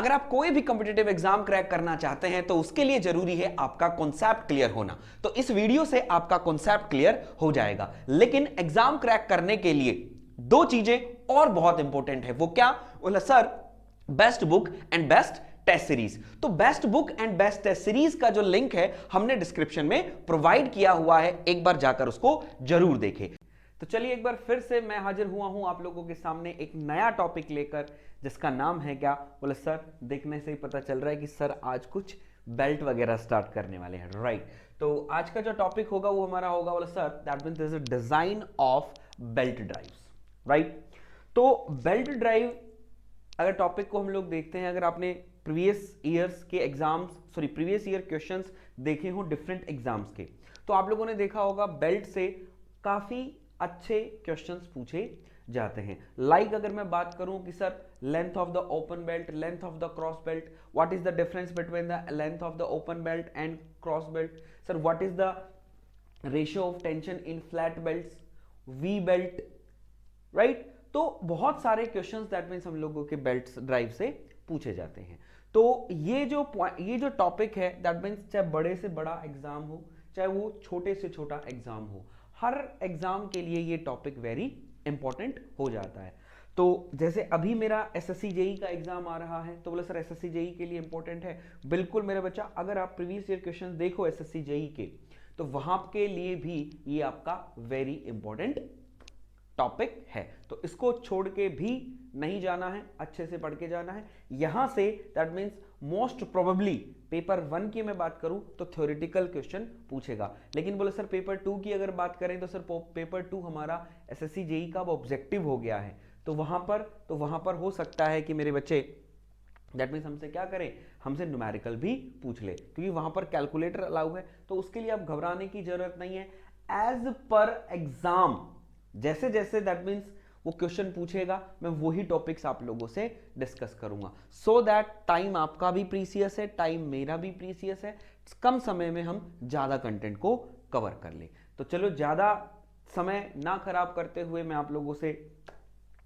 अगर आप कोई भी कॉम्पिटिटिव एग्जाम क्रैक करना चाहते हैं तो उसके लिए जरूरी है आपका कॉन्सेप्ट क्लियर होना। तो इस वीडियो से आपका कॉन्सेप्ट क्लियर हो जाएगा। लेकिन एग्जाम क्रैक करने के लिए दो चीजें और बहुत इंपॉर्टेंट है। वो क्या? बोला sir best book and best test series. तो best book and best test series का जो लिंक है हमने डिस्क्रिप्शन में प्रोवाइड किया हुआ है, एक बार जाकर उसको जरूर देखें। तो चलिए एक बार फिर से मैं हाजिर हुआ हूं आप लोगों के सामने एक नया टॉपिक लेकर, जिसका नाम है क्या? बोले सर देखने से ही पता चल रहा है कि सर आज कुछ बेल्ट वगैरह स्टार्ट करने वाले हैं, राइट? तो आज का जो टॉपिक होगा वो हमारा होगा, बोले sir that means is a design of belt drives, right? तो बेल्ट ड्राइव अगर टॉपिक को हम लोग देखते हैं, अगर आपने प्रीवियस ईयर्स के exams, sorry previous year questions देखे हो डिफरेंट एग्जाम्स के, तो आप लोगों ने देखा होगा बेल्ट से काफी अच्छे क्वेश्चंस पूछे जाते हैं। लाइक अगर मैं बात करूं कि sir length of the open belt, length of the cross belt, what is the difference between the length of the open belt and cross belt, sir what is the ratio of tension in flat belts, we belt, right? तो बहुत सारे questions that means हम लोगों के belt drive से पूछे जाते हैं। तो ये जो टॉपिक है दैट मीन्स चाहे बड़े से बड़ा एग्जाम हो, चाहे वो छोटे से छोटा एग्जाम हो, हर एग्जाम के लिए ये टॉपिक वेरी इंपॉर्टेंट हो जाता है। तो जैसे अभी मेरा एसएससी जेई का एग्जाम आ रहा है, तो बोले सर एसएससी जेई के लिए इंपॉर्टेंट है। बिल्कुल मेरे बच्चा, अगर आप प्रीवियस ईयर क्वेश्चन देखो एसएससी जेई के, तो वहां के लिए भी ये आपका वेरी इंपॉर्टेंट टॉपिक है। तो इसको छोड़ के भी नहीं जाना है, अच्छे से पढ़ के जाना है। यहां say that means most probably paper 1 की मैं बात करूं तो थ्योरेटिकल क्वेश्चन पूछेगा। लेकिन बोले सर पेपर 2 की अगर बात करें तो सर पेपर 2 हमारा एसएससी जेई का ऑब्जेक्टिव हो गया है। तो वहां पर हो सकता है कि मेरे बच्चे दैट मीन्स हमसे क्या करें, हमसे न्यूमेरिकल भी पूछ ले, क्योंकि वहां पर कैलकुलेटर अलाउ है। तो उसके लिए आप घबराने की जरूरत नहीं है। एज पर एग्जाम जैसे जैसे दैट मीन्स वो क्वेश्चन पूछेगा, मैं वही टॉपिक्स आप लोगों से डिस्कस करूंगा, सो दैट टाइम आपका भी प्रीसियस है, टाइम मेरा भी प्रीसियस है, कम समय में हम ज्यादा कंटेंट को कवर कर ले। तो चलो ज्यादा समय ना खराब करते हुए मैं आप लोगों से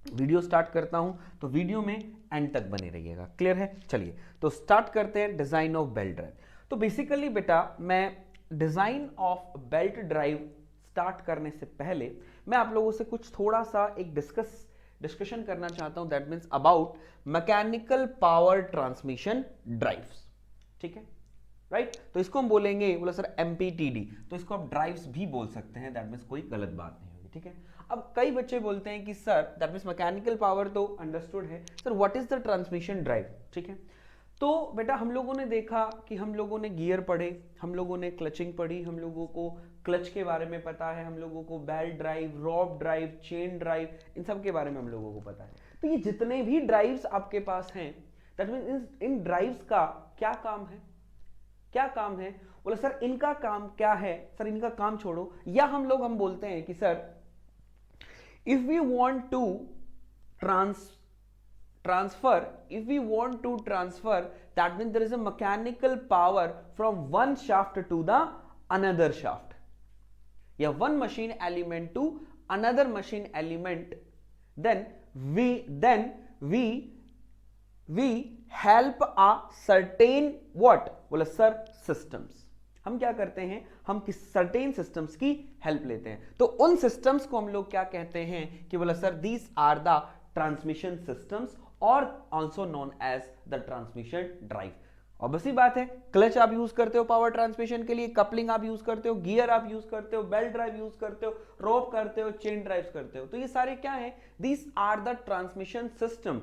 वीडियो स्टार्ट करता हूं। तो वीडियो में एंड तक बने रहिएगा, क्लियर है? चलिए तो स्टार्ट करते हैं डिजाइन ऑफ बेल्ट ड्राइव। तो बेसिकली बेटा मैं design of belt drive start करने से पहले मैं आप लोगों से कुछ थोड़ा सा एक डिस्कशन करना चाहता हूं, that means about mechanical power transmission drives, ठीक है, राइट? तो इसको हम बोलेंगे, बोला सर एमपीटीडी, तो इसको आप ड्राइव्स भी बोल सकते हैं, दैट मीन्स कोई गलत बात नहीं होगी, ठीक है? अब कई बच्चे बोलते हैं कि sir that means mechanical power तो अंडरस्टूड है, sir what is the transmission drive, ठीक है? तो बेटा हम लोगों ने देखा कि हम लोगों ने गियर पढ़े, हम लोगों ने क्लचिंग पढ़ी, हम लोगों को क्लच के बारे में पता है, हम लोगों को belt drive, rope drive, chain drive, इन सब के बारे में हम लोगों को पता है। तो ये जितने भी ड्राइव्स आपके पास हैं, दैट मीन्स इन ड्राइव्स का क्या काम है? क्या काम है? बोला सर इनका काम क्या है? सर इनका काम छोड़ो, या हम बोलते हैं कि sir if we want to transfer, if we want to transfer, that means there is a mechanical power from one shaft to the another shaft, या one machine element to another machine element, then we help a certain what? बोला sir systems। हम क्या करते हैं, हम किस certain systems की help लेते हैं। तो उन सिस्टम्स को हम लोग क्या कहते हैं कि बोला sir these are the transmission systems और also known as the transmission drive. Obviously बात है, क्लच आप यूज करते हो पावर ट्रांसमिशन के लिए, कपलिंग आप यूज करते हो, गियर आप यूज करते हो, बेल्ट ड्राइव यूज करते हो, रोप करते हो, चेन ड्राइव करते हो। तो ये सारे क्या है? These are the transmission system.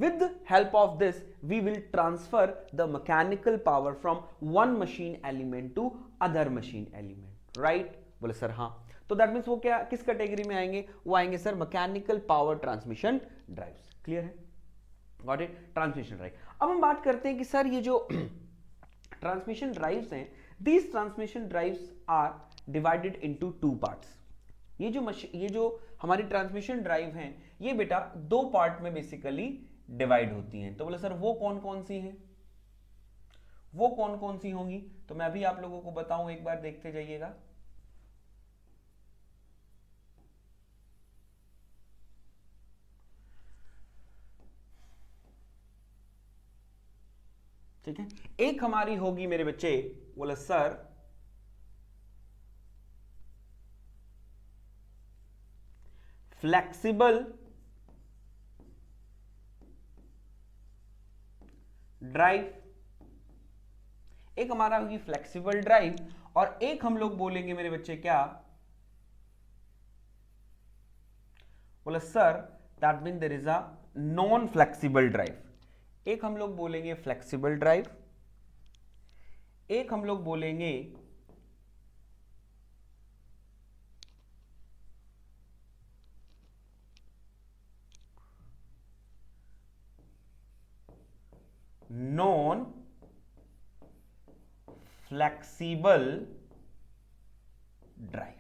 With the help of this, we will transfer the mechanical power from one machine element to other machine element, right? बोले सर हाँ। तो दैट मीन्स वो क्या, किस कैटेगरी में आएंगे? वो आएंगे sir mechanical power transmission drives. Clear है? Got it? Transmission drive. अब हम बात करते हैं कि सर ये जो ट्रांसमिशन ड्राइव्स हैं, these transmission drives are divided into two parts. ये जो हमारी ट्रांसमिशन ड्राइव हैं, ये बेटा दो पार्ट में बेसिकली डिवाइड होती हैं। तो बोले सर वो कौन कौन सी हैं, वो कौन कौन सी होंगी? तो मैं अभी आप लोगों को बताऊं, एक बार देखते जाइएगा। ठीक है। एक हमारी होगी मेरे बच्चे, बोला सर फ्लेक्सिबल ड्राइव, एक हमारा होगी फ्लेक्सिबल ड्राइव, और एक हम लोग बोलेंगे मेरे बच्चे क्या, बोला sir that mean there is a non flexible drive. एक हम लोग बोलेंगे फ्लेक्सिबल ड्राइव, एक हम लोग बोलेंगे non flexible drive,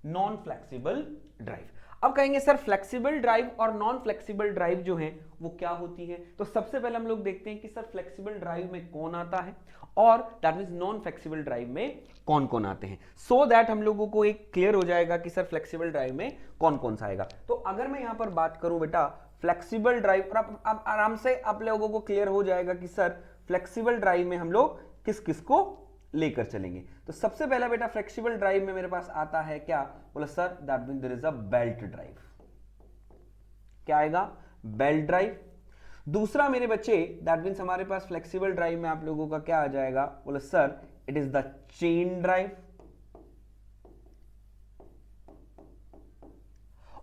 non flexible drive. अब कहेंगे सर फ्लेक्सिबल ड्राइव और नॉन फ्लेक्सिबल ड्राइव जो है वो क्या होती है। तो सबसे पहले हम लोग देखते हैं कि सर फ्लेक्सिबल ड्राइव में कौन आता है और that means non flexible drive में कौन कौन आते हैं, सो दैट हम लोगों को एक क्लियर हो जाएगा कि सर फ्लेक्सिबल ड्राइव में कौन कौन सा आएगा। तो अगर मैं यहां पर बात करूं बेटा फ्लेक्सिबल ड्राइव, और आप आराम से आप लोगों को क्लियर हो जाएगा कि सर फ्लेक्सिबल ड्राइव में हम लोग किस किस को लेकर चलेंगे। तो सबसे पहला बेटा फ्लेक्सिबल ड्राइव में मेरे पास आता है क्या, बोला sir that mean there is a belt drive. क्या आएगा, बेल्ट ड्राइव। दूसरा मेरे बच्चे दैट मीन्स हमारे पास फ्लेक्सिबल ड्राइव में आप लोगों का क्या आ जाएगा, बोला sir it is the chain drive.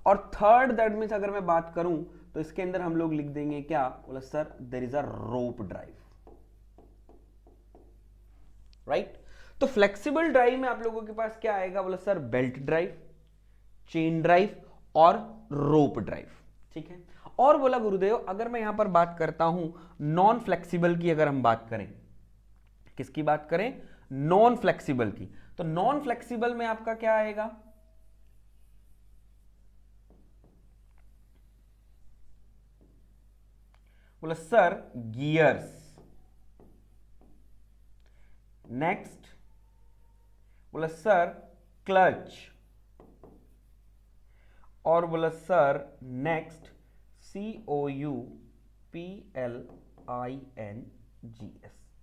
और थर्ड दैट मीन्स अगर मैं बात करूं तो इसके अंदर हम लोग लिख देंगे क्या, बोला sir there is a rope drive. Right तो फ्लेक्सिबल ड्राइव में आप लोगों के पास क्या आएगा, बोला sir belt drive, chain drive और रोप ड्राइव। ठीक है। और बोला गुरुदेव अगर मैं यहां पर बात करता हूं नॉन फ्लेक्सिबल की, अगर हम बात करें, किसकी बात करें, नॉन फ्लेक्सिबल की, तो नॉन फ्लेक्सिबल में आपका क्या आएगा, बोला सर गियर्स। नेक्स्ट बोला सर क्लच, और बोला sir next COUPLINGS,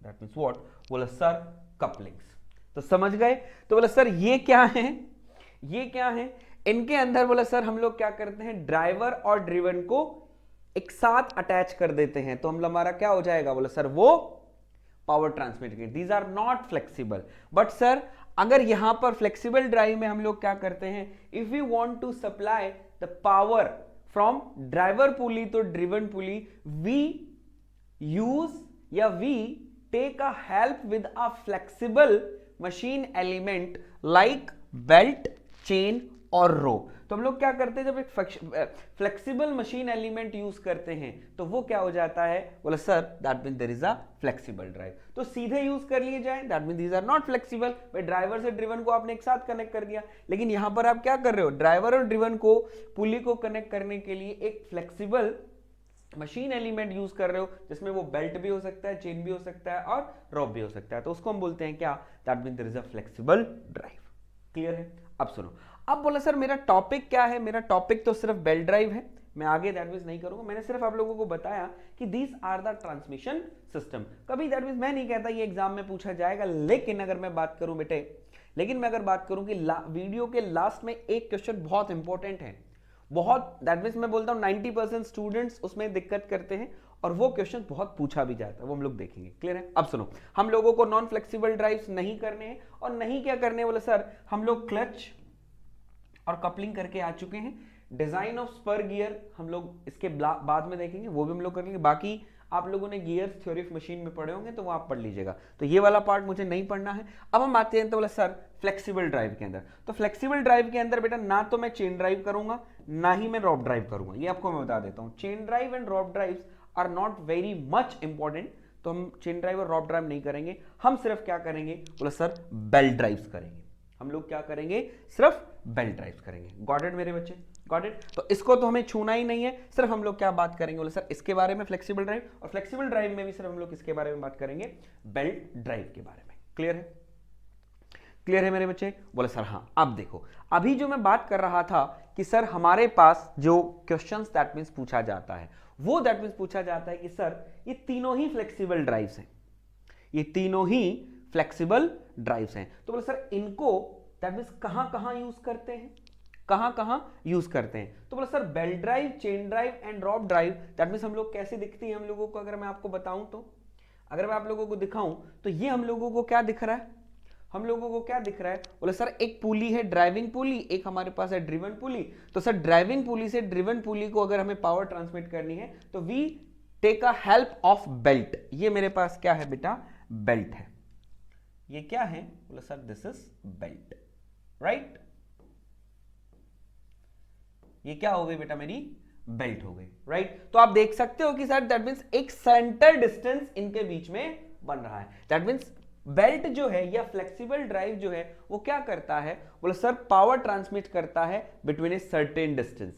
that means what, बोला सर कपलिंग्स। तो समझ गए। तो बोला सर ये क्या है, ये क्या है, इनके अंदर बोला सर हम लोग क्या करते हैं, ड्राइवर और ड्रिवन को एक साथ अटैच कर देते हैं, तो हम हमारा क्या हो जाएगा, बोला सर वो power transmit. These are not flexible. But sir अगर यहां पर फ्लेक्सिबल ड्राइव में हम लोग क्या करते हैं, if we want to supply the power from driver pulley to driven pulley, we use या we take a help with a flexible machine element like belt, chain और रो। तो हम लोग क्या करते हैं, जब एक फ्लेक्सिबल मशीन एलिमेंट यूज करते हैं तो वो क्या हो जाता है, बोला sir that mean there is a flexible drive. तो सीधे यूज कर लिए जाए that mean these are not flexible, भाई ड्राइवर से ड्रिवन को आपने एक साथ कनेक्ट कर दिया, लेकिन यहां पर आप क्या कर रहे हो, ड्राइवर और ड्रिवन को पुली को कनेक्ट करने के लिए एक फ्लेक्सिबल मशीन एलिमेंट यूज कर रहे हो, जिसमें वो बेल्ट भी हो सकता है, चेन भी हो सकता है और रॉप भी हो सकता है, तो उसको हम बोलते हैं क्या, that mean there is a flexible drive. Clear है। अब सुनो, अब बोला सर मेरा टॉपिक क्या है, मेरा टॉपिक तो सिर्फ बेल्ट ड्राइव है, मैं आगे दैट मींस नहीं करूंगा, मैंने सिर्फ आप लोगों को बताया कि these are the transmission system. कभी दैट मींस मैं नहीं कहता ये एग्जाम में पूछा जाएगा, लेकिन अगर मैं बात करूं बेटे, लेकिन मैं अगर बात करूं कि वीडियो के लास्ट में एक क्वेश्चन बहुत इंपॉर्टेंट है, बहुत दैट मींस मैं बोलता हूं 90% स्टूडेंट्स उसमें दिक्कत करते हैं और वो क्वेश्चन बहुत पूछा भी जाता है, वो हम लोग देखेंगे। क्लियर है। अब सुनो, हम लोगों को नॉन फ्लेक्सिबल ड्राइव्स नहीं करने हैं, और नहीं क्या करने बोले सर, हम लोग क्लच और कपलिंग करके आ चुके हैं। डिजाइन ऑफ स्पर गियर हम लोग इसके बाद में देखेंगे, वो भी हम लोग कर लेंगे। बाकी आप लोगों ने गियर्स थ्योरी ऑफ मशीन में पढ़े होंगे तो वो आप पढ़ लीजिएगा, तो ये वाला पार्ट मुझे नहीं पढ़ना है। अब हम आते हैं तो बोला सर फ्लेक्सिबल ड्राइव के अंदर, तो फ्लेक्सिबल ड्राइव के अंदर बेटा ना तो मैं चेन ड्राइव करूंगा ना ही मैं रॉप ड्राइव करूंगा, ये आपको मैं बता देता हूं। Chain drive and rope drives are not very much important, तो हम चेन ड्राइव और रॉप ड्राइव नहीं करेंगे, हम सिर्फ क्या करेंगे, बोला सर बेल्ट ड्राइव्स करेंगे। हम लोग क्या करेंगे, सिर्फ बेल्ट ड्राइव्स करेंगे। गॉट इट मेरे बच्चे, गॉट इट। तो इसको तो हमें छूना ही नहीं है, सिर्फ हम लोग क्या बात करेंगे, बोले सर इसके बारे में फ्लेक्सिबल ड्राइव, और फ्लेक्सिबल ड्राइव में भी सिर्फ हम लोग किसके बारे में बात करेंगे, बेल्ट ड्राइव के बारे में। क्लियर है, क्लियर है मेरे बच्चे। बोले सर हाँ। अब देखो, अभी जो मैं बात कर रहा था कि सर हमारे पास जो क्वेश्चंस दैट मींस पूछा जाता है वो दैट मींस पूछा जाता है कि सर ये तीनों ही फ्लेक्सिबल ड्राइव्स हैं, ये तीनों ही फ्लेक्सिबल ड्राइव्स हैं, तो बोले सर इनको दैट मींस कहां कहां यूज करते हैं, कहां कहां यूज करते हैं? तो बोला sir belt drive, chain drive and rope drive that means हम लोग कैसे दिखती है हम लोगों को, अगर मैं आपको बताऊं तो, अगर मैं आप लोगों को दिखाऊं तो ये हम लोगों को क्या दिख रहा है, हम लोगों को क्या दिख रहा है? बोले सर एक पुली है ड्राइविंग पुली, एक हमारे पास है ड्रिवन पुली। तो सर ड्राइविंग पुली से ड्रिवन पुली को अगर हमें पावर ट्रांसमिट करनी है तो we take a help of belt. ये मेरे पास क्या है बेटा? बेल्ट है। ये क्या है? बोले sir this is belt, right? ये क्या हो गई बेटा? मेरी बेल्ट हो गई, राइट? तो आप देख सकते हो कि सर दैट मींस एक सेंटर डिस्टेंस इनके बीच में बन रहा है। दैट मींस बेल्ट जो है या फ्लेक्सिबल ड्राइव जो है वो क्या करता है? बोले सर पावर ट्रांसमिट करता है बिटवीन ए सर्टेन डिस्टेंस,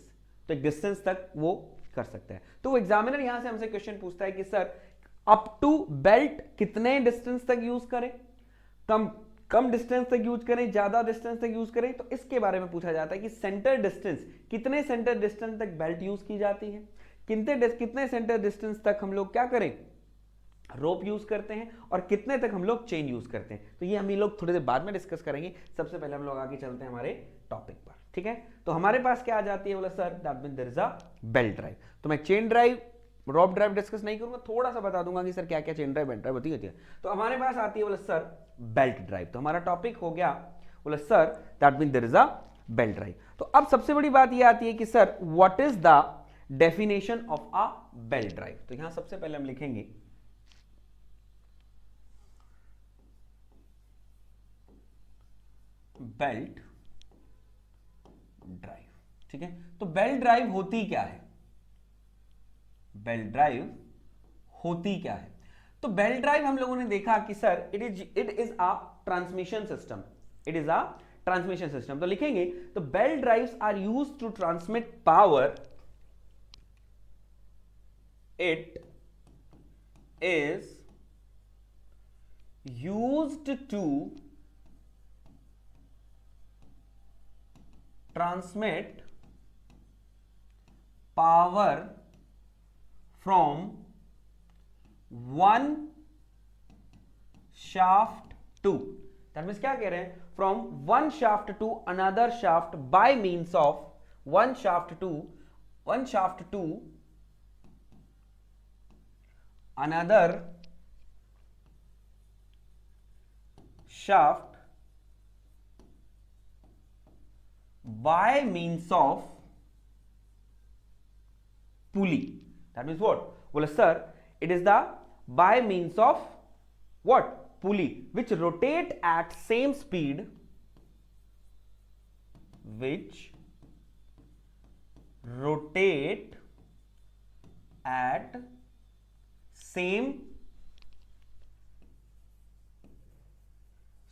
तो एक डिस्टेंस तक वो कर सकता है। तो एग्जामिनर यहां से हमसे क्वेश्चन पूछता है कि सर अप टू बेल्ट कितने डिस्टेंस तक यूज करें, कम डिस्टेंस तक यूज करें, ज्यादा डिस्टेंस तक यूज करें? तो इसके बारे में पूछा जाता है कि सेंटर डिस्टेंस, कितने सेंटर डिस्टेंस तक बेल्ट यूज की जाती है, कितने सेंटर डिस्टेंस तक हम लोग क्या करें? रोप यूज करते हैं, और कितने तक हम लोग चेन यूज करते हैं। तो ये हम लोग थोड़ी देर बाद में डिस्कस करेंगे। सबसे पहले हम लोग आगे चलते हैं हमारे टॉपिक पर, ठीक है? तो हमारे पास क्या आ जाती है? बोला sir that means there is a belt drive. तो मैं chain drive, rope drive discuss नहीं करूंगा, थोड़ा सा बता दूंगा कि सर क्या क्या चेन ड्राइव, बेल्ट ड्राइव होती है। तो हमारे पास आती है बोला सर बेल्ट ड्राइव। तो हमारा टॉपिक हो गया बोला sir that means there is a belt drive. तो अब सबसे बड़ी बात ये आती है कि sir what is the definition of a belt drive? तो यहां सबसे पहले हम लिखेंगे बेल्ट ड्राइव, ठीक है? तो बेल्ट ड्राइव होती क्या है? बेल्ट ड्राइव होती क्या है? तो बेल्ट ड्राइव हम लोगों ने देखा कि sir it is a transmission system, it is a transmission system. तो लिखेंगे तो belt drives are used to transmit power, it is used to transmit power from one shaft to, that means क्या कह रहे हैं? from one shaft to another shaft by means of one shaft to another shaft by means of pulley. That means what? Well, sir, it is the by means of what? Pulley, which rotate at same speed, which rotate at same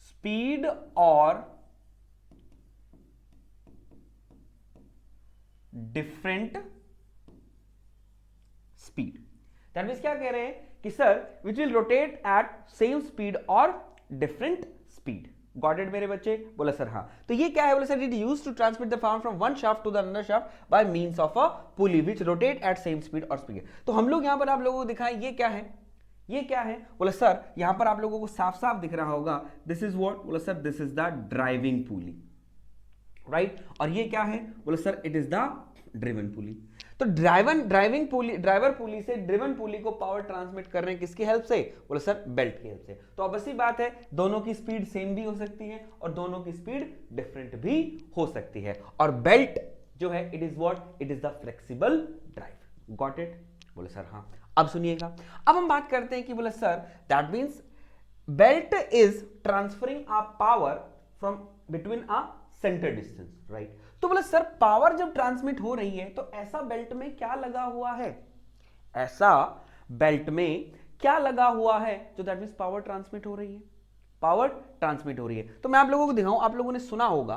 speed or different speed. That means क्या कह रहे हैं कि sir which will rotate at same speed और different speed. Got it मेरे बच्चे? बोला sir हाँ। तो ये क्या है? बोला sir it used to transmit the power from one shaft to the another shaft by means of a pulley which rotate at same speed और स्पीड। तो हम लोग यहां पर आप लोगों को दिखाएं ये क्या है? ये क्या है? बोला सर यहां पर आप लोगों को साफ साफ दिख रहा होगा, दिस इज व्हाट? बोला sir this is the driving pulley, right? और ये क्या है? बोले sir it is the driven pulley. तो ड्राइवर पुली से ड्रिवन पुली को पावर ट्रांसमिट कर रहे हैं किसकी हेल्प से? बोले सर बेल्ट की हेल्प से। तो अब ऐसी बात है दोनों की स्पीड सेम भी हो सकती है और दोनों की स्पीड डिफरेंट भी हो सकती है। और बेल्ट जो है it is what? It is the flexible drive. Got it? बोले सर हाँ। अब सुनिएगा, अब हम बात करते हैं कि बोले sir that means belt is transferring a power from between a centre distance, right? तो बोला सर पावर जब ट्रांसमिट हो रही है तो ऐसा बेल्ट में क्या लगा हुआ है? ऐसा बेल्ट में क्या लगा हुआ है जो दैट मींस पावर ट्रांसमिट हो रही है, पावर ट्रांसमिट हो रही है। तो मैं आप लोगों को दिखाऊं, आप लोगों ने सुना होगा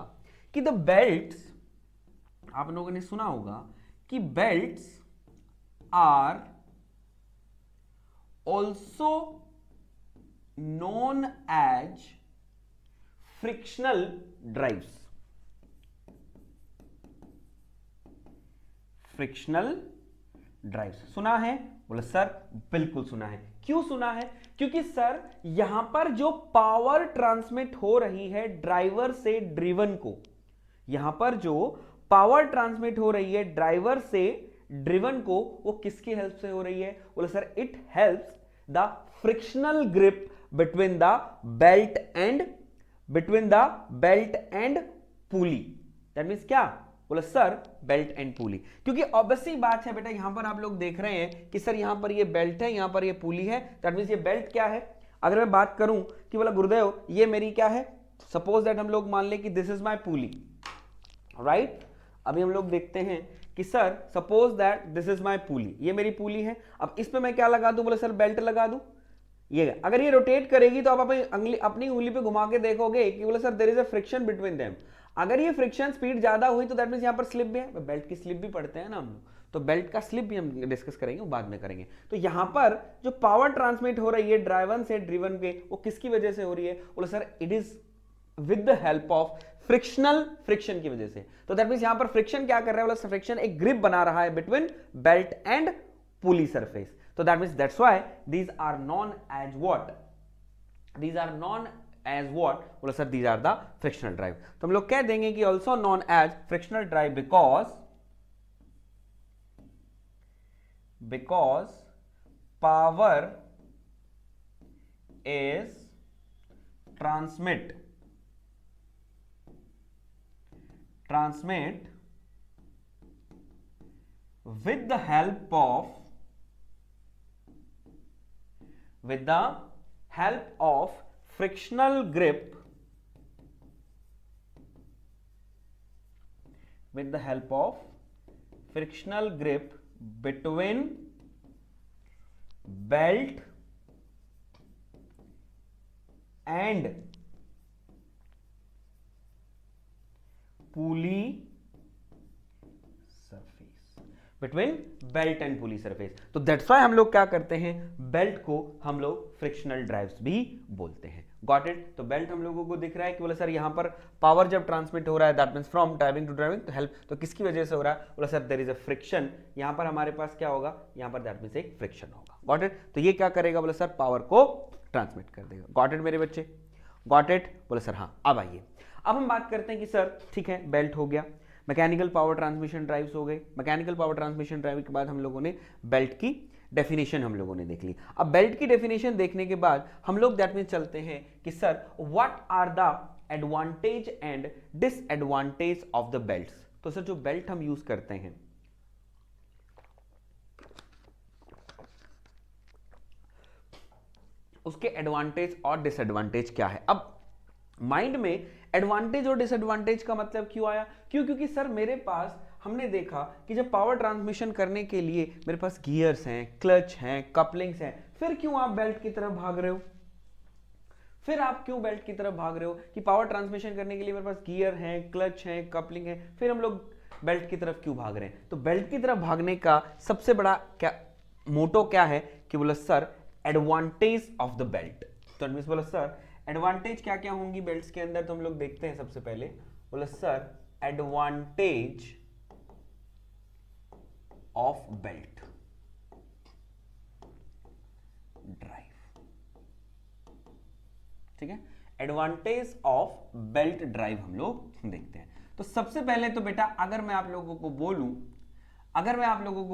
कि द बेल्ट्स, आप लोगों ने सुना होगा कि belts are also known as frictional drives, frictional drives. सुना है? बोले सर बिल्कुल सुना है। क्यों सुना है? क्योंकि सर यहां पर जो पावर ट्रांसमिट हो रही है ड्राइवर से ड्रिवन को, यहां पर जो पावर ट्रांसमिट हो रही है ड्राइवर से ड्रिवन को, वो किसकी हेल्प से हो रही है? बोले sir it helps the frictional grip between the belt and pulley. That means क्या? बोले सर बेल्ट एंड पुली। क्योंकि ऑब्वियसली बात है बेटा, यहां पर आप लोग देख रहे हैं कि सर यहां पर ये बेल्ट है, यहां पर ये पुली है। दैट मींस ये बेल्ट क्या है? अगर मैं बात करूं कि बोला गुरुदेव ये मेरी क्या है, सपोज दैट हम लोग मान ले कि this is my pulley, right. अभी हम लोग देखते हैं कि sir suppose that this is my pulley, ये मेरी पुली है। अब इस पे मैं क्या लगा दूं? बोले सर बेल्ट लगा दूं। ये अगर ये रोटेट करेगी तो आप अपनी उंगली पे घुमा के देखोगे कि बोले sir there is a friction between them. अगर ये फ्रिक्शन स्पीड ज्यादा हुई तो दैट मींस यहां पर स्लिप भी है। बेल्ट की स्लिप भी पढ़ते हैं ना हम लोग, तो बेल्ट का स्लिप भी हम डिस्कस करेंगे, वो बाद में करेंगे। तो यहां पर जो पावर ट्रांसमिट हो रही है ड्राइवर से ड्रिवन पे, वो किसकी वजह से हो रही है? बोले sir it is with the help of friction की वजह से। तो दैट मींस यहां पर फ्रिक्शन क्या कर रहा है? बोले फ्रिक्शन एक ग्रिप बना रहा है between belt and pulley surface. So that means that's why these are known as what? These are known as what? बोला sir these are the frictional drive। तो हम लोग कह देंगे कि also known as frictional drive because power is transmit with the help of frictional grip between belt and pulley between belt and pulley surface. तो that's why हम लोग क्या करते हैं, बेल्ट को हम लोग फ्रिक्शनल ड्राइव्स भी बोलते हैं। Got it? तो बेल्ट हम लोगों को दिख रहा है कि बोले सर यहाँ पर पावर जब ट्रांसमिट हो रहा है that means from driving to driving, तो हेल्प तो किसकी वजह से हो रहा है? बोले sir there is a friction. यहाँ पर हमारे पास क्या होगा? यहाँ पर दैट मींस एक फ्रिक्शन होगा। Got it? तो ये क्या करेगा? बोले सर पावर को ट्रांसमिट कर देगा। गॉट इट मेरे बच्चे? Got it? बोले सर हाँ। अब आइए, अब हम बात करते हैं कि सर ठीक है बेल्ट हो गया, मैकेनिकल पावर ट्रांसमिशन ड्राइव्स हो गए। मैकेनिकल पावर ट्रांसमिशन ड्राइव के बाद हम लोगों ने बेल्ट की डेफिनेशन हम लोगों ने देख ली। अब बेल्ट की डेफिनेशन देखने के बाद हम लोग दैट मीन चलते हैं कि sir what are the advantage and disadvantage of the belts. तो सर जो बेल्ट हम यूज करते हैं उसके एडवांटेज और डिसएडवांटेज क्या है। अब माइंड में एडवांटेज और डिसएडवांटेज का मतलब क्यों आया? क्योंकि सर मेरे पास हमने देखा कि जब पावर ट्रांसमिशन करने के लिए मेरे पास गियर्स हैं, क्लच हैं, कपलिंग्स हैं, फिर क्यों आप बेल्ट की तरफ भाग रहे हो? फिर आप क्यों बेल्ट की तरफ भाग रहे हो कि पावर ट्रांसमिशन करने के लिए मेरे पास गियर हैं, क्लच हैं, कपलिंग है, फिर हम लोग बेल्ट की तरफ क्यों भाग रहे हैं? तो बेल्ट की तरफ भागने का सबसे बड़ा क्या मोटो क्या है कि बोला sir advantage of the belt. तो मींस बोला सर एडवांटेज क्या क्या होंगी बेल्ट्स के अंदर, तो हम लोग देखते हैं। सबसे पहले बोला sir advantage of belt drive, ठीक है, एडवांटेज ऑफ बेल्ट ड्राइव हम लोग देखते हैं। तो सबसे पहले तो बेटा अगर मैं आप लोगों को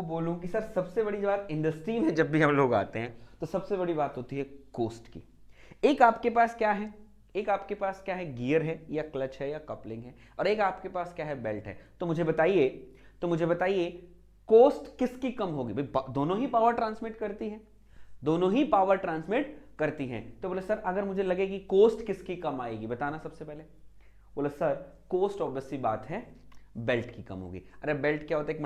बोलूं कि सर सबसे बड़ी बात इंडस्ट्री में जब भी हम लोग आते हैं तो सबसे बड़ी बात होती है कॉस्ट की। एक आपके पास क्या है, गियर है या क्लच है या कपलिंग है, और एक आपके पास क्या है, बेल्ट है। तो मुझे बताइए कॉस्ट किसकी कम होगी? भाई दोनों ही पावर ट्रांसमिट करती हैं, तो बोले सर अगर मुझे लगे कि कॉस्ट किसकी कम आएगी बताना सबसे पहले। बोले सर कॉस्ट ऑब्वियसली बात है बेल्ट की कम होगी। अरे बेल्ट क्या होता है? एक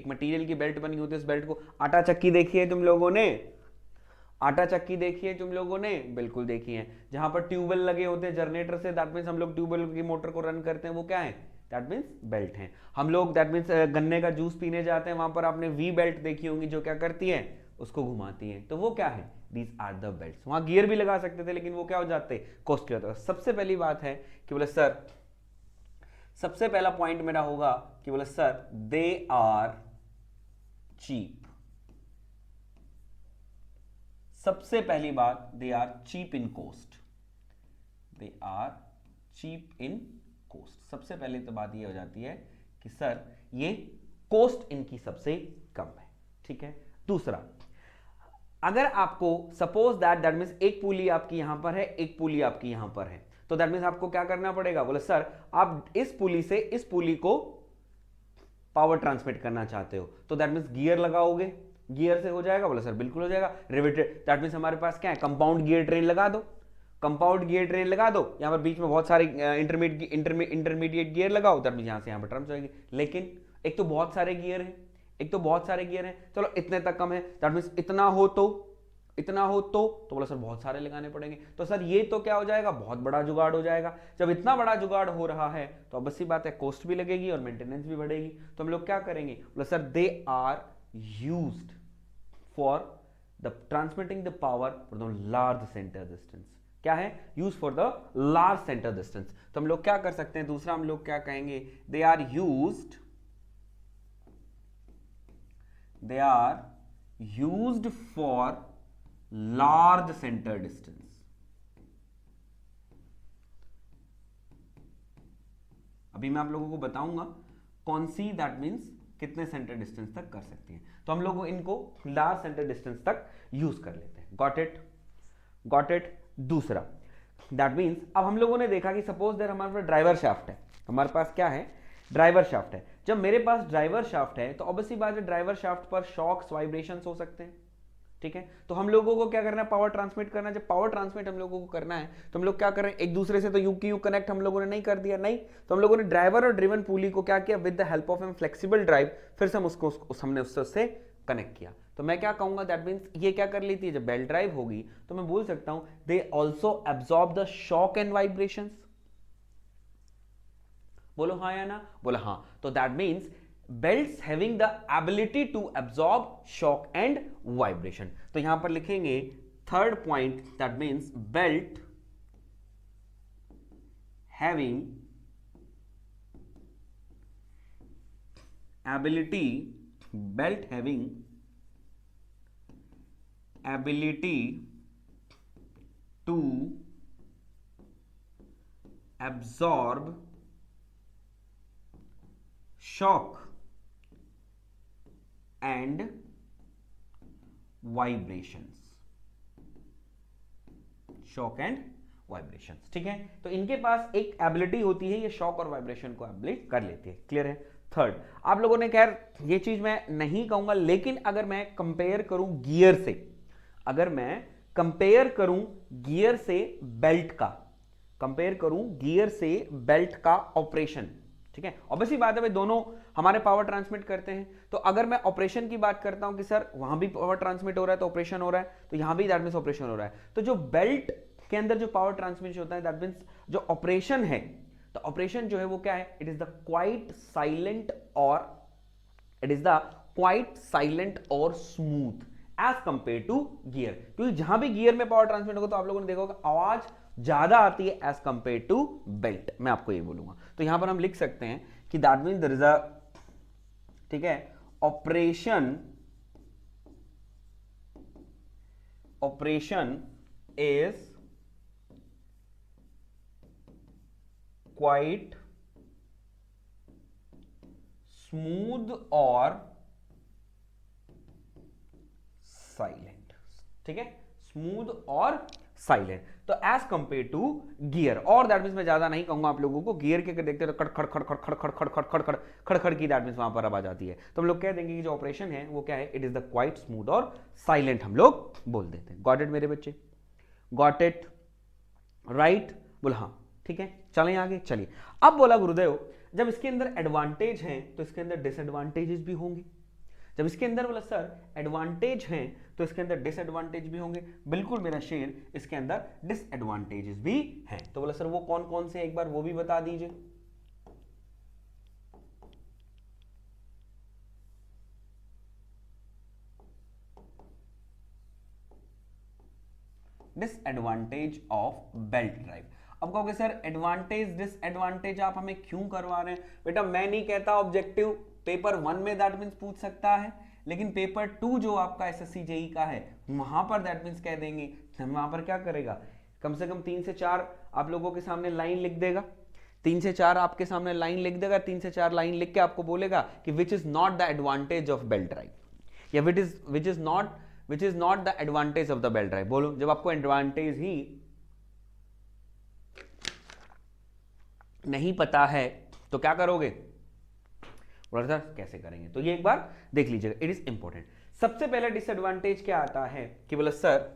मटेरियल की बेल्ट बनी होती है। उस बेल्ट को आटा चक्की देखी है तुम लोगों ने? बिल्कुल देखी है। जहां पर ट्यूबवेल लगे होते हैं जनरेटर से, दैट मींस हम लोग ट्यूबवेल की मोटर को रन करते हैं, वो क्या है? दैट मींस बेल्ट है। हम लोग दैट मींस गन्ने का जूस पीने जाते हैं, वहां पर आपने वी बेल्ट देखी होंगी जो क्या करती है? उसको घुमाती है। तो वो क्या है? These are the belts. वहां गियर भी लगा सकते थे लेकिन वो क्या हो जाते? कॉस्टली होता है। सबसे पहली बात है कि बोले सर सबसे पहला पॉइंट मेरा होगा कि बोले सर दे आर चीप। सबसे पहली बात, they are cheap in cost, they are cheap in cost. सबसे पहले तो बात ये हो जाती है कि सर ये कॉस्ट इनकी सबसे कम है, ठीक है। दूसरा, अगर आपको सपोज दैट मीन्स एक पुली आपकी यहां पर है, एक पुली आपकी यहां पर है, तो दैट मीन्स आपको क्या करना पड़ेगा, बोले सर आप इस पुली से इस पुली को पावर ट्रांसमिट करना चाहते हो, तो दैट मीन्स गियर लगाओगे, गियर से हो जाएगा, बोले सर बिल्कुल हो जाएगा। रिवेटेड, दैट मीन्स हमारे पास क्या है, कंपाउंड गियर ट्रेन लगा दो, कंपाउंड गियर ट्रेन लगा दो, यहां पर बीच में बहुत सारे इंटरमीडिएट गियर लगाओ, दैट मीन्स यहां से यहां पर ट्रांसफर होगी। लेकिन एक तो बहुत सारे गियर हैं, एक तो बहुत सारे गियर हैं, चलो इतने तक कम है, दैट मीन्स इतना हो तो बोला सर बहुत सारे लगाने पड़ेंगे, तो सर ये तो क्या हो जाएगा, बहुत बड़ा जुगाड़ हो जाएगा। जब इतना बड़ा जुगाड़ हो रहा है तो अब बस बात है, कॉस्ट भी लगेगी और मेंटेनेंस भी बढ़ेगी। तो हम लोग क्या करेंगे, बोला sir they are used for the transmitting the power for the large centre distance. क्या है, use for the large centre distance. तो हम लोग क्या कर सकते हैं, दूसरा हम लोग क्या कहेंगे, they are used for large centre distance. अभी मैं आप लोगों को बताऊंगा कौन सी दैट मीन्स कितने सेंटर डिस्टेंस तक कर सकती हैं। तो हम लोग इनको लार्ज सेंटर डिस्टेंस तक यूज कर लेते हैं। Got it. दूसरा, दैट मीन्स अब हम लोगों ने देखा कि सपोज देयर हमारे पास ड्राइवर शाफ्ट है, हमारे पास क्या है, ड्राइवर शाफ्ट है। जब मेरे पास ड्राइवर शाफ्ट है तो ऑब्वियसली बात है ड्राइवर शाफ्ट पर शॉक्स वाइब्रेशंस हो सकते हैं, ठीक है। तो हम लोगों को क्या करना है, पावर ट्रांसमिट करना है। जब पावर ट्रांसमिट हम लोगों को करना है तो हम लोग क्या कर रहे हैं, एक दूसरे से तो यू की यू कनेक्ट हम लोगों ने नहीं कर दिया, नहीं, तो हम लोगों ने ड्राइवर और ड्रिवन पुली को क्या किया, with the help of an flexible drive, फिर से हम उसको हमने उससे कनेक्ट किया। तो मैं क्या कहूंगा, दैट मीन्स ये क्या कर लेती है, जब बेल्ट ड्राइव होगी तो मैं बोल सकता हूं they also absorb the shock and vibrations. बोलो हाँ या ना, बोला हाँ। तो that means belts having the ability to absorb shock and vibration। तो यहां पर लिखेंगे third point, that means belt having ability to absorb shock and vibrations, shock and vibrations, ठीक है। तो इनके पास एक एबिलिटी होती है, ये शॉक और वाइब्रेशन को एबिलिट कर लेती है। क्लियर है। थर्ड, आप लोगों ने, खैर ये चीज मैं नहीं कहूंगा, लेकिन अगर मैं कंपेयर करूं गियर से, अगर मैं कंपेयर करूं गियर से बेल्ट का, कंपेयर करूं गियर से बेल्ट का ऑपरेशन, ठीक है। ऑब्वियसली बात है भाई, दोनों हमारे पावर ट्रांसमिट करते हैं। तो अगर मैं ऑपरेशन की बात करता हूं कि सर वहां भी पावर ट्रांसमिट हो रहा है तो ऑपरेशन हो रहा है, तो यहां भी दैट मींस ऑपरेशन हो रहा है। तो जो बेल्ट के अंदर जो पावर ट्रांसमिशन होता है, दैट मींस जो ऑपरेशन है, तो ऑपरेशन जो है वो क्या है, it is the quite silent और smooth as compare to gear. क्योंकि जहां भी गियर में पावर ट्रांसमिट होगा तो आप लोगों ने देखा होगा आवाज ज्यादा आती है एज कंपेयर टू बेल्ट, मैं आपको ये बोलूंगा। तो यहां पर हम लिख सकते हैं कि that means there is a, ठीक है, ऑपरेशन इज क्वाइट स्मूथ और साइलेंट, ठीक है, स्मूथ और साइलेंट। तो एज कंपेयर टू गियर, और दैट मींस मैं ज्यादा नहीं कहूंगा आप लोगों को, गियर के देखते तो खड़ खड़ की दैट मींस वहां पर आवाज आती है। तो हम लोग कह देंगे कि जो ऑपरेशन है वो क्या है, it is the quite smooth और साइलेंट, हम लोग बोल देते हैं। गॉट इट मेरे बच्चे, गॉट इट, राइट, बोला हाँ, ठीक है। चलें आगे, चलिए। अब बोला गुरुदेव, जब इसके अंदर एडवांटेज हैं तो इसके अंदर डिसएडवांटेजेस भी होंगे। जब इसके अंदर बोला सर एडवांटेज हैं तो इसके अंदर डिसएडवांटेज भी होंगे। बिल्कुल मेरा शेर, इसके अंदर डिसएडवांटेजेस भी हैं। तो बोला सर वो कौन कौन से, एक बार वो भी बता दीजिए। Disadvantage of belt drive. अब कहोगे सर एडवांटेज डिसएडवांटेज आप हमें क्यों करवा रहे हैं? बेटा मैं नहीं कहता, ऑब्जेक्टिव पेपर 1 में दैट मींस पूछ सकता है, लेकिन पेपर 2 जो आपका एसएससी जेई का है वहां पर दैट मींस कह देंगे, हम वहां पर क्या करेगा, कम से कम 3 से 4 आप लोगों के सामने लाइन लिख देगा, 3 से 4 आपके सामने लाइन लिख देगा, 3 से 4 लाइन लिख के आपको बोलेगा कि which is not the advantage of belt drive, या which is not the advantage of the belt drive. बोलो, जब आपको एडवांटेज ही नहीं पता है तो क्या करोगे, बोला सर कैसे करेंगे, तो ये एक बार देख लीजिएगा, इट इज इंपॉर्टेंट। सबसे पहले डिसएडवांटेज क्या आता है कि बोला सर,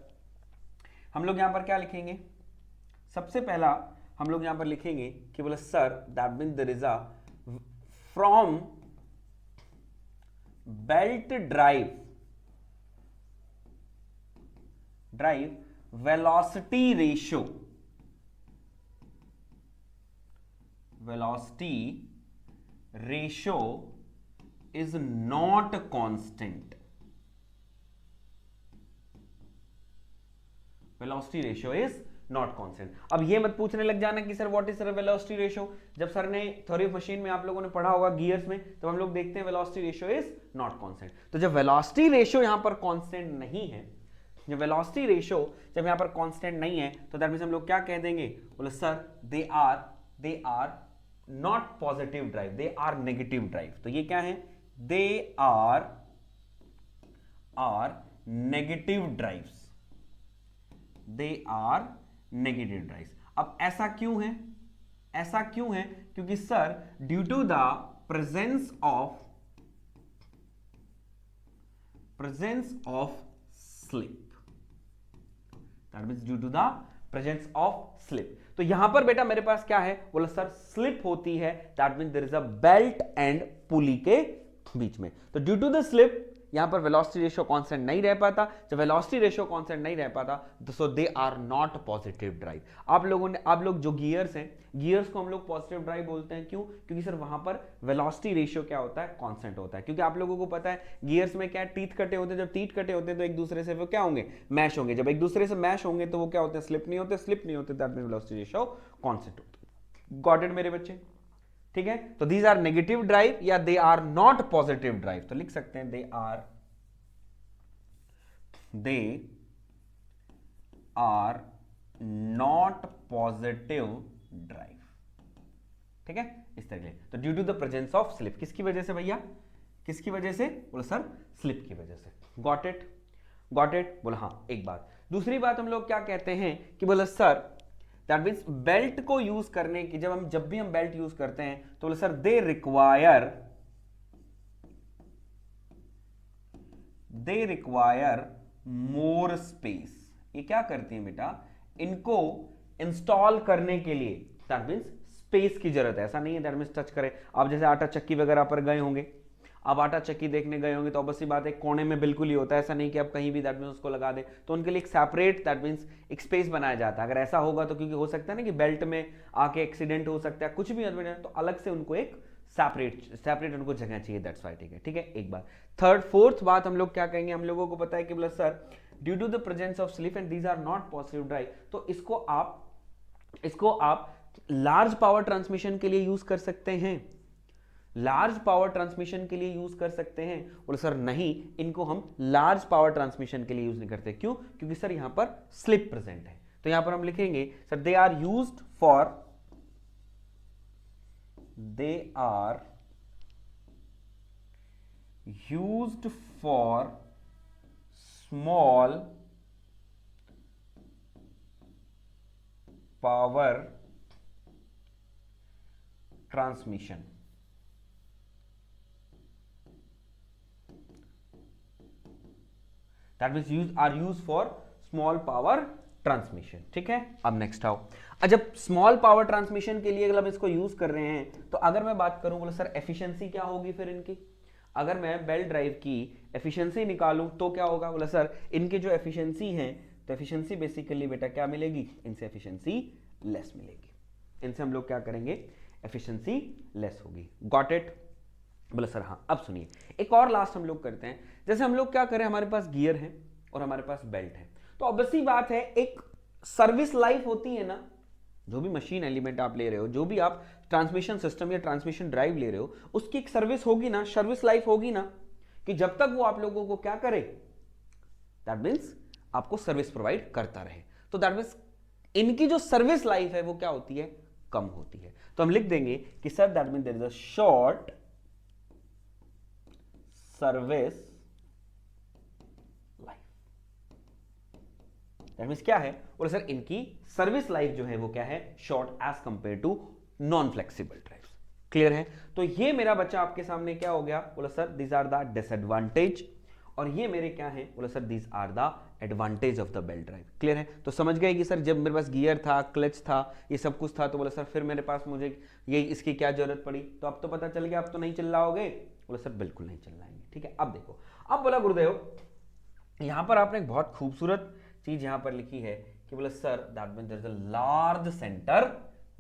हम लोग यहां पर क्या लिखेंगे, सबसे पहला हम लोग यहां पर लिखेंगे कि बोला sir that mean there is a from belt drive velocity ratio is not constant. Velocity ratio is not constant. अब ये मत पूछने लग जाना कि sir what is sir velocity ratio, जब सर ने थ्योरी ऑफ मशीन में आप लोगों ने पढ़ा होगा गियर्स में, तब हम लोग देखते हैं velocity ratio is not constant. तो जब वेलोसिटी रेशियो यहां पर कांस्टेंट नहीं है, जब वेलोसिटी रेशियो जब यहां पर कांस्टेंट नहीं है, तो दैट मींस हम लोग क्या कह देंगे, बोले sir they are not positive drive, they are negative drive. तो ये क्या है, they are negative drives, they are negative drives. अब ऐसा क्यों है, ऐसा क्यों है, क्योंकि sir due to the presence of slip, that means due to the presence of slip. तो यहां पर बेटा मेरे पास क्या है, बोला सर स्लिप होती है, that means there is a belt and pulley के बीच में। तो ड्यू टू द स्लिप यहां पर वेलोसिटी रेशियो कांस्टेंट नहीं रह पाता। जब वेलोसिटी रेशियो कांस्टेंट नहीं रह पाता तो so they are not positive drive. आप लोग जो गियर्स हैं, गियर्स को हम लोग पॉजिटिव ड्राइव बोलते हैं, क्यों, क्योंकि सर वहां पर वेलोसिटी रेशियो क्या होता है, कांस्टेंट होता है। क्योंकि आप लोगों को पता है गियर्स में क्या टीथ कटे होते हैं, जब टीथ कटे होते हैं तो एक दूसरे से वो क्या होंगे, मैश होंगे। जब एक दूसरे से मैश होंगे तो वो क्या होते हैं, स्लिप नहीं होते, स्लिप नहीं होते, that means velocity ratio constant होता है। गॉट इट मेरे बच्चे, ठीक है। तो दीज आर नेगेटिव ड्राइव या they are not positive drive. तो लिख सकते हैं they are not positive drive, ठीक है, इस तरह। तो due to the presence of slip, किसकी वजह से भैया, किसकी वजह से, बोला सर स्लिप की वजह से। गॉट इट, बोला हाँ। एक बात, दूसरी बात हम लोग क्या कहते हैं कि बोला सर दैट मींस बेल्ट को यूज करने की, जब भी हम बेल्ट यूज करते हैं तो बोला sir they require more space. ये क्या करती हैं बेटा, इनको इंस्टॉल करने के लिए दैट मींस स्पेस की जरूरत है। ऐसा नहीं है दैट मींस टच करें। आप जैसे आटा चक्की वगैरह पर गए होंगे, आप आटा चक्की देखने गए होंगे तो ऑब्वियसली बात है कोने में बिल्कुल ही होता है, ऐसा नहीं कि आप कहीं भी दैट मींस उसको लगा दें। तो उनके लिए एक सेपरेट दैट मींस एक स्पेस बनाया जाता है। अगर ऐसा होगा तो क्योंकि हो सकता है ना कि बेल्ट में आके एक्सीडेंट हो सकता है, कुछ भी, तो अलग से उनको एक सेपरेट उनको जगह चाहिए, दैट्स वाई, ठीक है। एक बार फोर्थ बात हम लोग क्या कहेंगे, हम लोगों को पता है कि बोला sir due to the presence of slip and these are not positive drive, तो इसको आप लार्ज पावर ट्रांसमिशन के लिए यूज कर सकते हैं, लार्ज पावर ट्रांसमिशन के लिए यूज कर सकते हैं। बोले सर नहीं, इनको हम लार्ज पावर ट्रांसमिशन के लिए यूज नहीं करते। क्यों, क्योंकि सर यहां पर स्लिप प्रेजेंट है। तो यहां पर हम लिखेंगे sir they are used for small power transmission, that means are used for small power transmission, ठीक है। अब नेक्स्ट आओ, जब स्मॉल पावर ट्रांसमिशन के लिए अगर इसको यूज कर रहे हैं तो अगर मैं बात करूं, बोले सर एफिशिएंसी क्या होगी फिर इनकी, अगर मैं बेल्ट ड्राइव की एफिशिएंसी निकालूं तो क्या होगा, बोला सर इनकी जो एफिशिएंसी है, तो एफिशिएंसी बेसिकली बेटा क्या मिलेगी, इनसे एफिशिएंसी लेस मिलेगी। इनसे हम लोग क्या करेंगे, एफिशिएंसी लेस होगी। गॉट इट, बोला सर हाँ। अब सुनिए, एक और लास्ट हम लोग करते हैं। जैसे हम लोग क्या करें, हमारे पास गियर है और हमारे पास बेल्ट है, तो ऑब्वियसली बात है एक सर्विस लाइफ होती है ना, जो भी मशीन एलिमेंट आप ले रहे हो, जो भी आप ट्रांसमिशन सिस्टम या ट्रांसमिशन ड्राइव ले रहे हो, उसकी एक सर्विस होगी ना, सर्विस लाइफ होगी ना। कि जब तक वो आप लोगों को क्या करे, दैट मीन्स आपको सर्विस प्रोवाइड करता रहे। तो दैट मीन्स इनकी जो सर्विस लाइफ है वो क्या होती है, कम होती है। तो हम लिख देंगे कि sir that means there is a short service life. That means क्या है, बोले सर इनकी सर्विस लाइफ जो है वो क्या है, short as compare to non flexible drives. Clear है। तो ये मेरा बच्चा आपके सामने क्या हो गया, बोला sir these are the disadvantage, और ये मेरे क्या है, बोला sir these are the advantage of the belt drive. Clear है। तो समझ गए कि सर जब मेरे पास गियर था, क्लच था, ये सब कुछ था, तो बोला सर फिर मेरे पास मुझे ये इसकी क्या जरूरत पड़ी, तो अब तो पता चल गया, अब तो नहीं चल रहा होगे। बोला सर बिल्कुल नहीं चल रहा है। ठीक है। अब देखो, अब बोला गुरुदेव यहां पर आपने एक बहुत खूबसूरत चीज यहां पर लिखी है कि बोला sir that means there is a large centre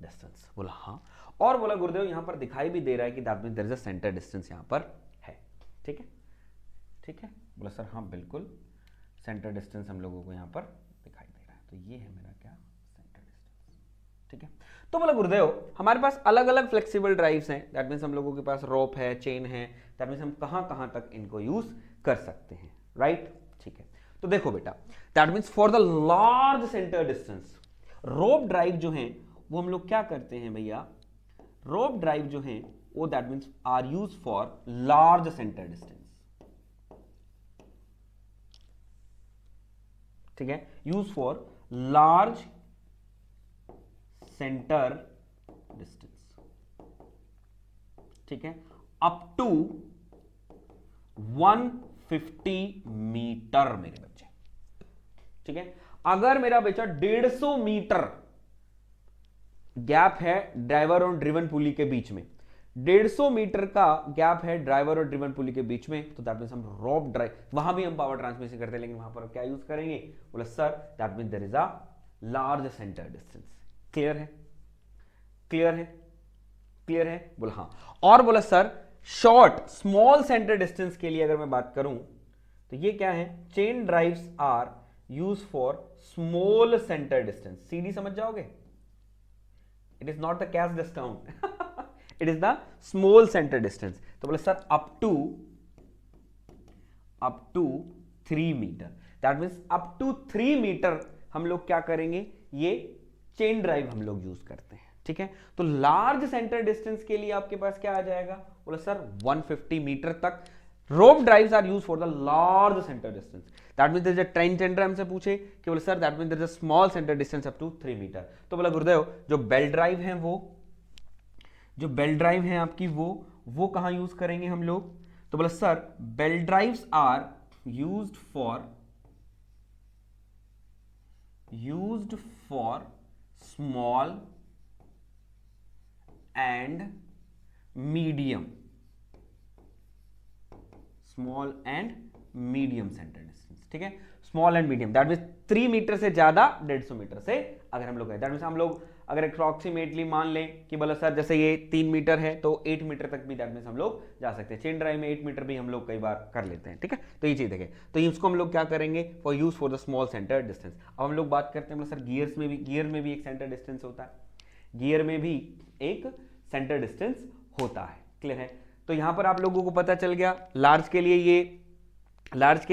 distance. बोला हाँ, और बोला गुरुदेव यहां पर दिखाई भी दे रहा है कि that means there is a centre distance यहां पर है। ठीक है, ठीक है। बोला सर हाँ बिल्कुल, सेंटर डिस्टेंस हम लोगों को यहाँ पर दिखाई दे रहा है। तो ये है मेरा क्या, सेंटर डिस्टेंस। ठीक है। तो बोला गुरुदेव हमारे पास अलग अलग फ्लेक्सिबल ड्राइव्स हैं, दैट मीन्स हम लोगों के पास रोप है, चेन है, दैट मीन्स हम कहाँ कहाँ तक इनको यूज कर सकते हैं, राइट। ठीक है। तो देखो बेटा, that means for the large centre distance rope drive जो है वो हम लोग क्या करते हैं भैया, रोप ड्राइव जो है वो that means are use for large centre distance. ठीक है, use for large centre distance. ठीक है, अप टू 150 मीटर मेरे बच्चे। ठीक है, अगर मेरा बच्चा 150 मीटर गैप है ड्राइवर और ड्रिवन पुली के बीच में, 150 मीटर का गैप है ड्राइवर और ड्रिवन पुली के बीच में, तो दैट मींस हम रोप ड्राइव, वहां भी हम पावर ट्रांसमिशन करते हैं, लेकिन वहां पर क्या यूज करेंगे, बोला sir that means there is a large centre distance. Clear है, क्लियर है, क्लियर है। बोला हाँ, और बोला sir short small centre distance के लिए अगर मैं बात करूं तो ये क्या है, chain drives are use for small centre distance. CD समझ जाओगे, it is not the cash discount, it is the small centre distance. तो बोले sir up to 3 metre, that means up to 3 metre हम लोग क्या करेंगे, ये चेन ड्राइव हम लोग यूज करते हैं। ठीक है, तो लार्ज सेंटर डिस्टेंस के लिए आपके पास क्या आ जाएगा, बोला सर 150 मीटर तक rope drives are use for the large centre distance. That means there is a train tender हमसे पूछे कि बोले sir that means there is a small centre distance up to 3 metre. तो बोला गुरुदेव जो बेल्ट ड्राइव है वो, जो बेल्ट ड्राइव है आपकी वो कहां यूज करेंगे हम लोग, तो बोला sir belt drives are used for small and medium centre distance. ठीक है, small and medium, that means 3 metre से ज्यादा 150 मीटर से अगर हम लोग दैट मींस हम लोग अगर अप्रोक्सीमेटली मान लें कि बोला सर जैसे ये 3 मीटर है तो 8 मीटर तक भी दैट मींस हम लोग जा सकते हैं। चेन ड्राइव में 8 मीटर भी हम लोग कई बार कर लेते हैं। ठीक है, तो ये चीज देखें, तो इसको हम लोग क्या करेंगे, for use for the small centre distance. अब हम लोग बात करते हैं सर गियर में भी एक सेंटर डिस्टेंस होता है, गियर में भी एक सेंटर डिस्टेंस होता है। क्लियर है। तो यहां पर आप लोगों को पता चल गया, लार्ज के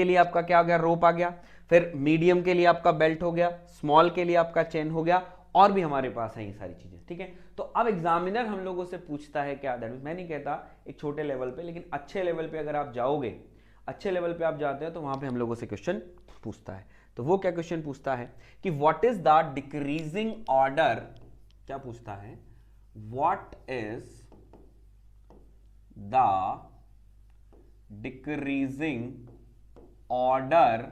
लिए आपका क्या हो गया, रोप आ गया, फिर मीडियम के लिए आपका बेल्ट हो गया, स्मॉल के लिए आपका चेन हो गया, और भी हमारे पास है ये सारी चीजें। ठीक है, तो अब एग्जामिनर हम लोगों से पूछता है क्या, दैट मींस मैं नहीं कहता एक छोटे लेवल पे, लेकिन अच्छे लेवल पे अगर आप जाओगे, अच्छे लेवल पे आप जाते हैं तो वहां पे हम लोगों से क्वेश्चन पूछता है। तो वो क्या क्वेश्चन पूछता है कि what is the decreasing order, क्या पूछता है, what is the decreasing order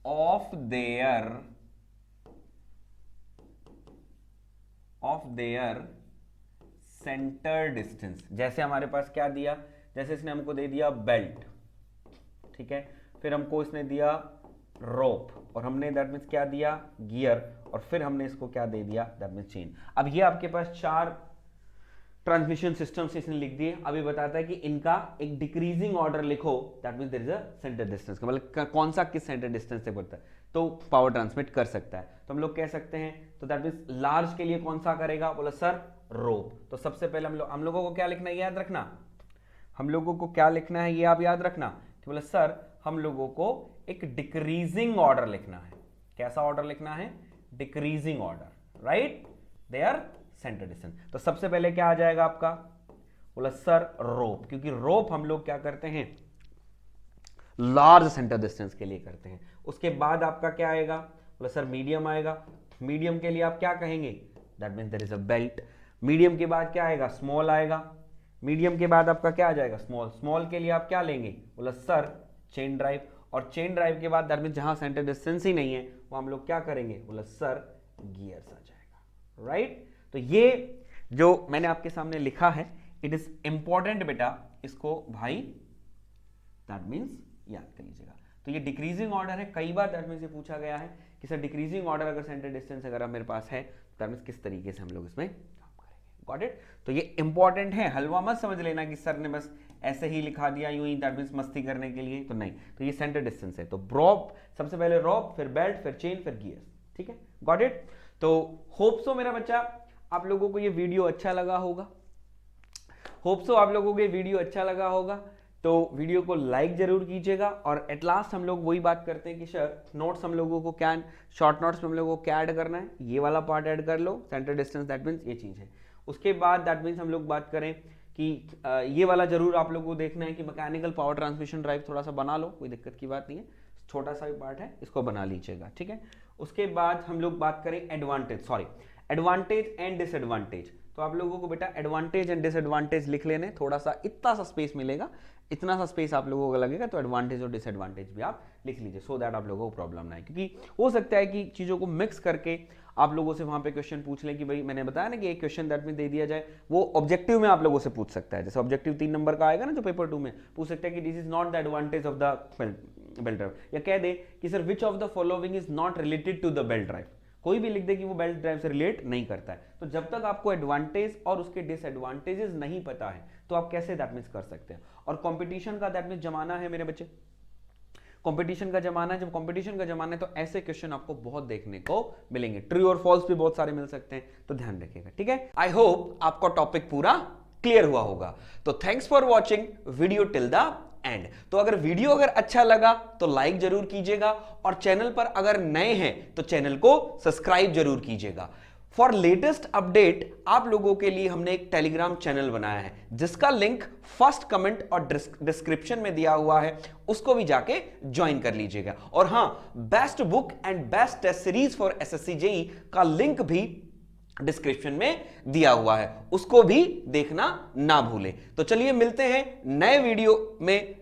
of their centre distance. जैसे हमारे पास क्या दिया, जैसे इसने हमको दे दिया बेल्ट, ठीक है, फिर हमको इसने दिया रोप, और हमने दैट मीन्स क्या दिया, गियर, और फिर हमने इसको क्या दे दिया, दैट मीन्स चेन। अब ये आपके पास 4 ट्रांसमिशन सिस्टम से इसने लिख दिए। अभी बताता है कि इनका एक डिक्रीजिंग ऑर्डर लिखो, that means there is a centre distance, मतलब कौन सा किस सेंटर डिस्टेंस से बढ़ता है तो पावर ट्रांसमिट कर सकता है। तो हम लोग कह सकते हैं, तो दैट मींस लार्ज के लिए कौन सा करेगा, बोला सर रोप। तो सबसे पहले हम लोगों को क्या लिखना है, याद रखना, हम लोगों को क्या लिखना है ये आप याद रखना कि बोले सर हम लोगों को एक डिक्रीजिंग ऑर्डर लिखना है। कैसा ऑर्डर लिखना है? Decreasing order, right? There centre distance. तो सबसे पहले क्या आ जाएगा आपका? बोला सर रोप, क्योंकि रोप हम लोग क्या करते हैं? लार्ज सेंटर डिस्टेंस के लिए करते हैं। उसके बाद आपका क्या आएगा? बोला सर मीडियम आएगा। मीडियम के लिए आप क्या कहेंगे? That means there is a belt. Medium के बाद क्या आएगा? स्मॉल आएगा। मीडियम के बाद आपका क्या आ जाएगा? स्मॉल। स्मॉल के लिए आप क्या लेंगे? बोला सर चेन ड्राइव। और चेन ड्राइव के बाद दैट मीन्स जहां सेंटर डिस्टेंस ही नहीं है वो हम लोग क्या करेंगे? बोला सर गियर्स आ जाएगा, राइट? तो ये जो मैंने आपके सामने लिखा है इट इज इंपॉर्टेंट बेटा, इसको भाई दैट मीन्स याद कर लीजिएगा। तो ये डिक्रीजिंग ऑर्डर है। कई बार दैट मीन्स ये पूछा गया है कि सर डिक्रीजिंग ऑर्डर अगर सेंटर डिस्टेंस अगर मेरे पास है दैट मीन्स किस तरीके से हम लोग इसमें काम करेंगे। Got it? तो ये इंपॉर्टेंट है, हलवा मत समझ लेना कि सर ने बस ऐसे ही लिखा दिया यूं ही दैट मीन्स मस्ती करने के लिए, तो नहीं। तो ये सेंटर डिस्टेंस है। तो रोप, सबसे पहले रोप, फिर बेल्ट, फिर चेन, फिर गियर्स, ठीक है? Got it? तो होप सो मेरा बच्चा आप लोगों को ये वीडियो अच्छा लगा होगा। होप सो आप लोगों को ये वीडियो अच्छा लगा होगा। तो वीडियो को लाइक जरूर कीजिएगा। और एट लास्ट हम लोग वही बात करते हैं कि सर नोट्स हम लोगों को क्या, शॉर्ट नोट्स में हम लोगों को क्या ऐड करना है? ये वाला पार्ट ऐड कर लो, सेंटर डिस्टेंस, दैट मीन्स ये चीज़ है। उसके बाद दैट मीन्स हम लोग बात करें कि ये वाला जरूर आप लोगों को देखना है कि मैकेनिकल पावर ट्रांसमिशन ड्राइव थोड़ा सा बना लो, कोई दिक्कत की बात नहीं है, छोटा सा भी पार्ट है, इसको बना लीजिएगा, ठीक है? उसके बाद हम लोग बात करें एडवांटेज एंड डिसएडवांटेज। तो आप लोगों को बेटा एडवांटेज एंड डिसएडवांटेज लिख लेने, थोड़ा सा इतना सा स्पेस मिलेगा, इतना सा स्पेस आप लोगों को लगेगा, तो एडवांटेज और डिसएडवांटेज भी आप लिख लीजिए सो दैट आप लोगों को प्रॉब्लम ना आए। क्योंकि हो सकता है कि चीज़ों को मिक्स करके आप लोगों से वहाँ पे क्वेश्चन पूछ लें कि भाई मैंने बताया ना कि एक क्वेश्चन दैट में दे दिया जाए, वो ऑब्जेक्टिव में आप लोगों से पूछ सकता है। जैसे ऑब्जेक्टिव 3 नंबर का आएगा ना जो पेपर 2 में, पूछ सकता है कि this is not the advantage of the belt drive, या कह दे कि sir which of the following is not related to the belt drive. कोई भी लिख दे कि वो बेल्ट ड्राइव से रिलेट नहीं करता है। तो जब तक आपको एडवांटेज और उसके डिसएडवांटेजेस नहीं पता है तो आप कैसे दैट मीन्स कर सकते हैं। और कंपटीशन का दैट मीन्स जमाना है मेरे बच्चे, कंपटीशन का जमाना है। जब कंपटीशन का जमाना है तो ऐसे क्वेश्चन आपको बहुत देखने को मिलेंगे, ट्रू और फॉल्स भी बहुत सारे मिल सकते हैं, तो ध्यान रखिएगा, ठीक है? आई होप आपका टॉपिक पूरा क्लियर हुआ होगा। तो thanks for watching video till the end. तो अगर वीडियो अगर अच्छा लगा तो लाइक जरूर कीजिएगा, और चैनल पर अगर नए हैं तो चैनल को सब्सक्राइब जरूर कीजिएगा। फॉर लेटेस्ट अपडेट आप लोगों के लिए हमने एक टेलीग्राम चैनल बनाया है जिसका लिंक फर्स्ट कमेंट और डिस्क्रिप्शन में दिया हुआ है, उसको भी जाके ज्वाइन कर लीजिएगा। और हां, best book and best test series for SSC JEE का लिंक भी डिस्क्रिप्शन में दिया हुआ है, उसको भी देखना ना भूलें। तो चलिए मिलते हैं नए वीडियो में